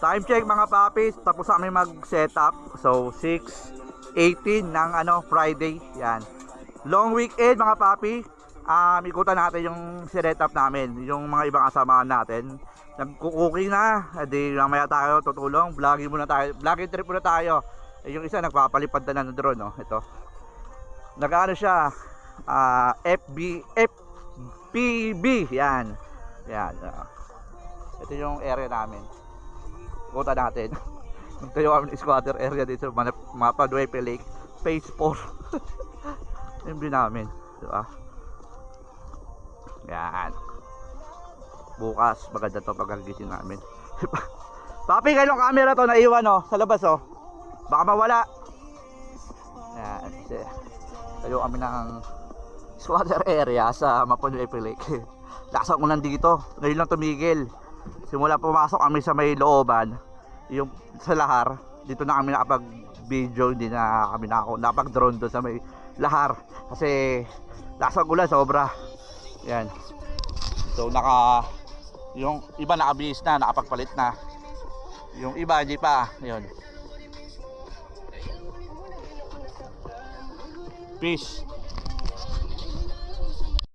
Time check mga papis, tapos na kami mag-setup. So 6:18 ng Friday. Yan. Long weekend mga papi. Ikutan natin yung setup namin, yung mga ibang kasamahan natin. Nagko-cooking na. Edi mamaya tayo tutulong, vlogging muna tayo. Vlogging trip muna tayo. Yung isa nagpapalipad na ng drone, no. Ito. Nag-ano siya? FPV. Yan. Yan. Ito yung area namin. Ikutan natin. Nagtayo kami ng squatter area dito sa Mapaduepe Lake Phase 4. Yung view namin, diba? Yan. Bukas maganda to pagkagising namin. Papi, kailong camera to naiwan sa labas baka mawala. Yan. Tayo kami ng squatter area sa Mapaduepe Lake. Lakas ang ulan dito, ngayon lang tumigil. Simula pumasok kami sa may looban, yung sa lahar, dito na kami nakapag video, hindi na kami nakapag drone doon sa may lahar kasi lakas ang ulan sobra. Yan. So yung iba nakabihis na, nakapagpalit na, yung iba hindi pa. Yun. Peace.